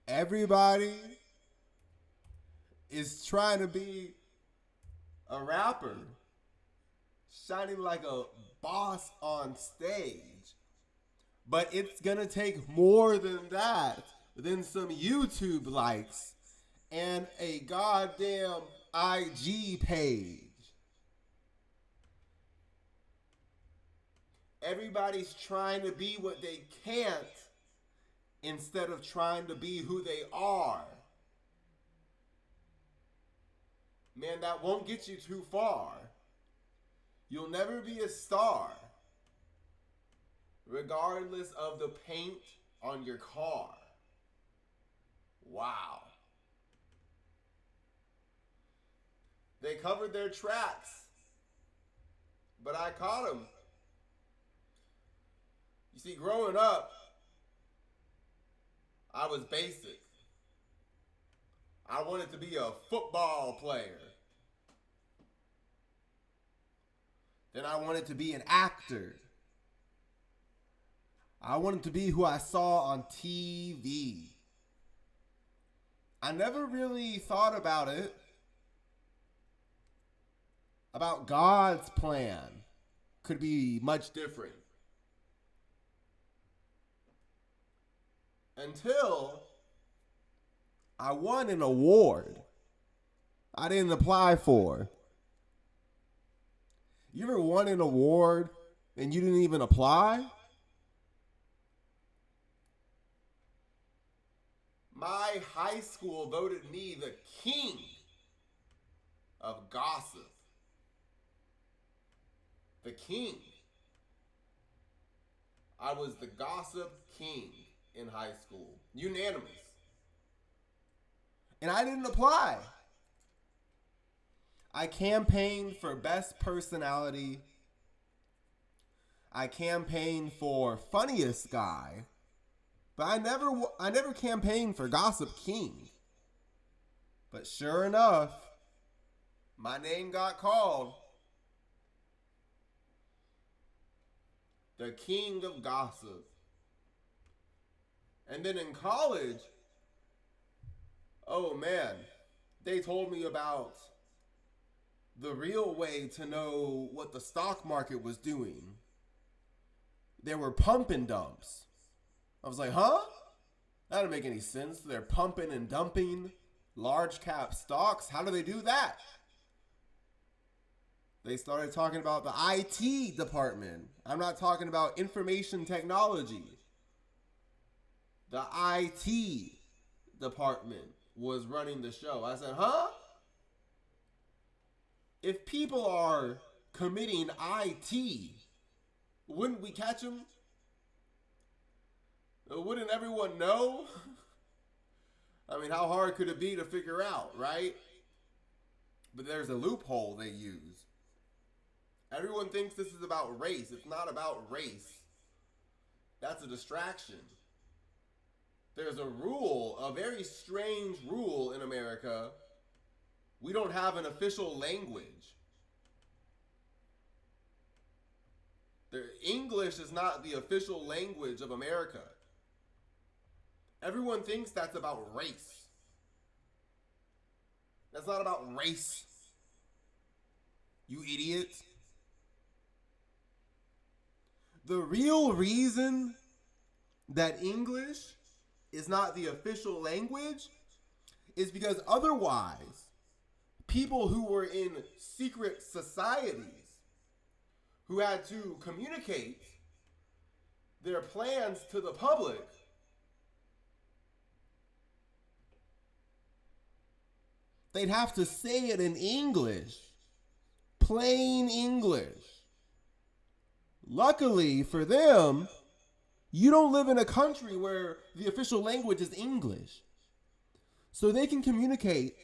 Everybody is trying to be a rapper, shining like a boss on stage. But it's gonna take more than that, than some YouTube likes and a goddamn IG page. Everybody's trying to be what they can't instead of trying to be who they are. Man, that won't get you too far. You'll never be a star, regardless of the paint on your car. Wow. They covered their tracks, but I caught them. You see, growing up, I was basic. I wanted to be a football player. Then I wanted to be an actor. I wanted to be who I saw on TV. I never really thought about it. About God's plan could be much different. Until I won an award I didn't apply for. You ever won an award and you didn't even apply? My high school voted me the king of gossip. The king. I was the gossip king in high school. Unanimous. And I didn't apply. I campaigned for best personality. I campaigned for funniest guy. But I never campaigned for gossip king. But sure enough, my name got called. The king of gossip. And then in college, oh man, they told me about the real way to know what the stock market was doing. There were pump and dumps. I was like, huh? That doesn't make any sense. They're pumping and dumping large cap stocks. How do they do that? They started talking about the IT department. I'm not talking about information technology. The IT department was running the show. I said, huh? If people are committing IT, wouldn't we catch them? Wouldn't everyone know? I mean, how hard could it be to figure out, right? But there's a loophole they use. Everyone thinks this is about race. It's not about race. That's a distraction. There's a rule, a very strange rule in America. We don't have an official language. English is not the official language of America. Everyone thinks that's about race. That's not about race. You idiot. The real reason that English is not the official language is because otherwise, people who were in secret societies who had to communicate their plans to the public they'd have to say it in English. Plain English. Luckily for them, you don't live in a country where the official language is English. So they can communicate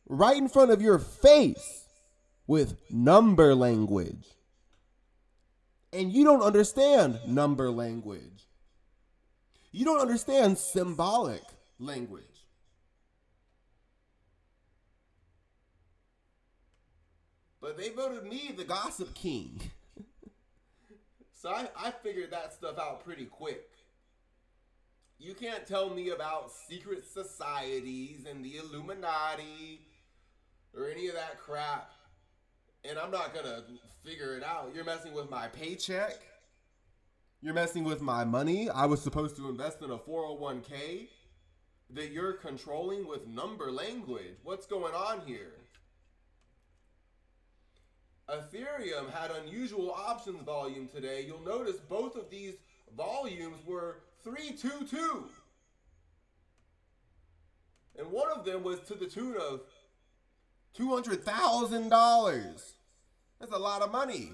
right in front of your face with number language. And you don't understand number language. You don't understand symbolic language. But they voted me the gossip king. So I figured that stuff out pretty quick. You can't tell me about secret societies and the Illuminati or any of that crap, and I'm not gonna figure it out. You're messing with my paycheck. You're messing with my money. I was supposed to invest in a 401k that you're controlling with number language. What's going on here? Ethereum had unusual options volume today. You'll notice both of these volumes were 322. And one of them was to the tune of $200,000. That's a lot of money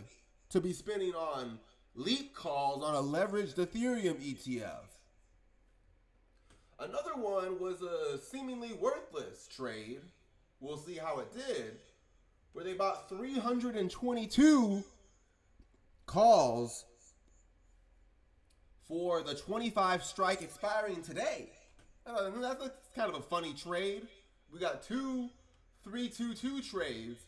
to be spending on leap calls on a leveraged Ethereum ETF. Another one was a seemingly worthless trade. We'll see how it did. Where they bought 322 calls for the 25 strike expiring today. That's kind of a funny trade. We got two 322 trades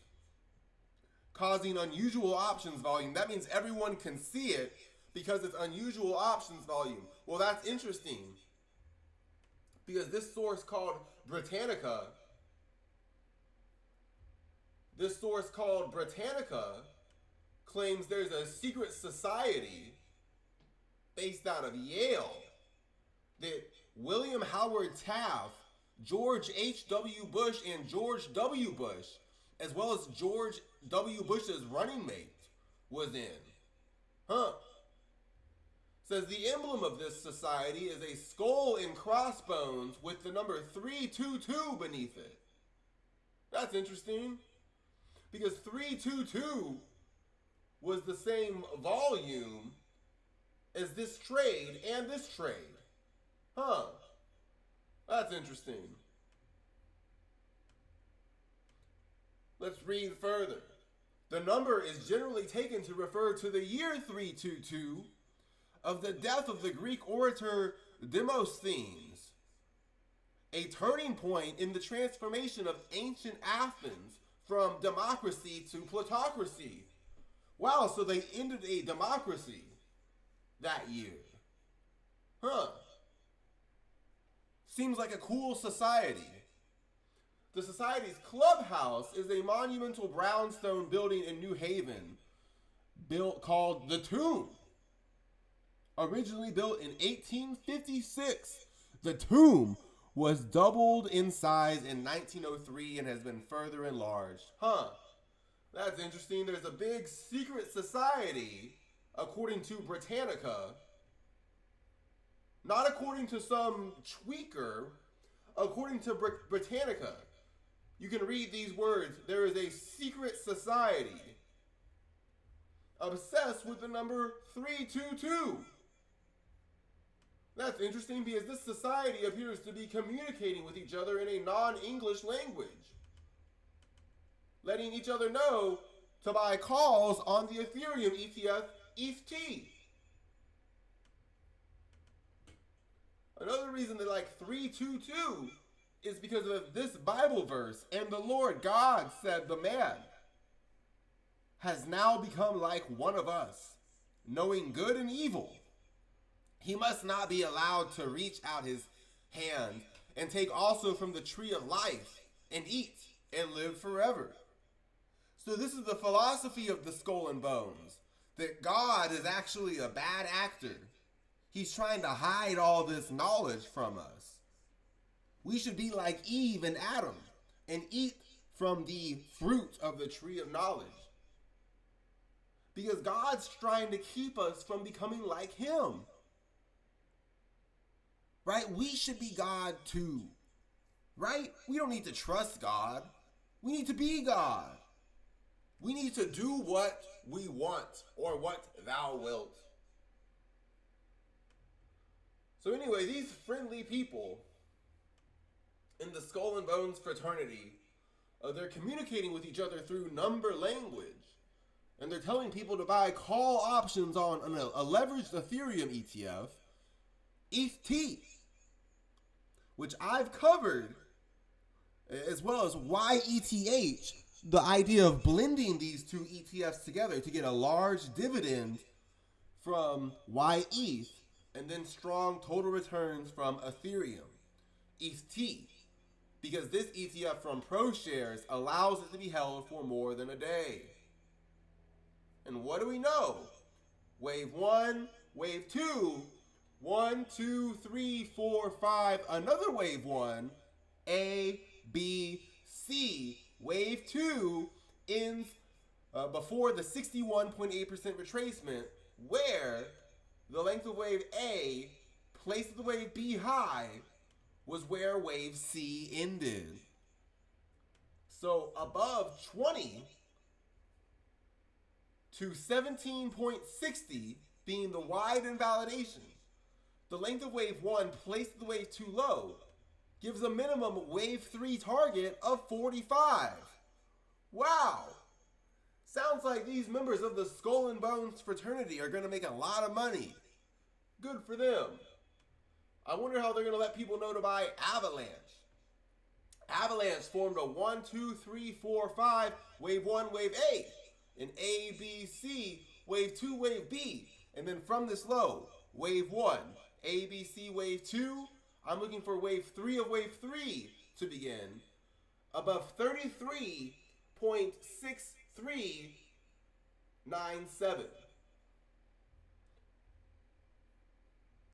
causing unusual options volume. That means everyone can see it because it's unusual options volume. Well, that's interesting because this source called Britannica, claims there's a secret society based out of Yale that William Howard Taft, George H.W. Bush, and George W. Bush, as well as George W. Bush's running mate, was in. Says the emblem of this society is a skull and crossbones with the number 322 beneath it. That's interesting, because 322 was the same volume as this trade and this trade. That's interesting. Let's read further. The number is generally taken to refer to the year 322 of the death of the Greek orator Demosthenes, a turning point in the transformation of ancient Athens from democracy to plutocracy. Wow, so they ended a democracy that year. Seems like a cool society. The society's clubhouse is a monumental brownstone building in New Haven, called The Tomb. Originally built in 1856, The Tomb was doubled in size in 1903 and has been further enlarged. That's interesting. There's a big secret society, according to Britannica. Not according to some tweaker, according to Britannica. You can read these words. There is a secret society obsessed with the number 322. That's interesting because this society appears to be communicating with each other in a non-English language, letting each other know to buy calls on the Ethereum ETF ETH. Another reason they like 322 is because of this Bible verse. And the Lord God said, the man has now become like one of us, knowing good and evil. He must not be allowed to reach out his hand and take also from the tree of life and eat and live forever. So this is the philosophy of the Skull and Bones, that God is actually a bad actor. He's trying to hide all this knowledge from us. We should be like Eve and Adam and eat from the fruit of the tree of knowledge. Because God's trying to keep us from becoming like him. Right? We should be God too. Right? We don't need to trust God. We need to be God. We need to do what we want or what thou wilt. So anyway, these friendly people in the Skull and Bones fraternity, they're communicating with each other through number language. And they're telling people to buy call options on a leveraged Ethereum ETF, ETH, which I've covered, as well as YETH, the idea of blending these two ETFs together to get a large dividend from YETH, and then strong total returns from Ethereum, ETH, because this ETF from ProShares allows it to be held for more than a day. And what do we know? Wave 1, wave 2, 1, 2, 3, 4, 5, another wave 1, A, B, C. Wave 2 ends before the 61.8% retracement, where the length of wave A placed the wave B high was where wave C ended. So above 20 to 17.60 being the wide invalidation, the length of wave 1 placed the wave 2 low gives a minimum wave 3 target of 45. Wow! Sounds like these members of the Skull and Bones fraternity are going to make a lot of money. Good for them. I wonder how they're going to let people know to buy Avalanche. Avalanche formed a 1, 2, 3, 4, 5, wave 1, wave A, an A, B, C, wave 2, wave B, and then from this low, wave 1, A, B, C, wave 2, I'm looking for wave 3 of wave 3 to begin, above 33.6397.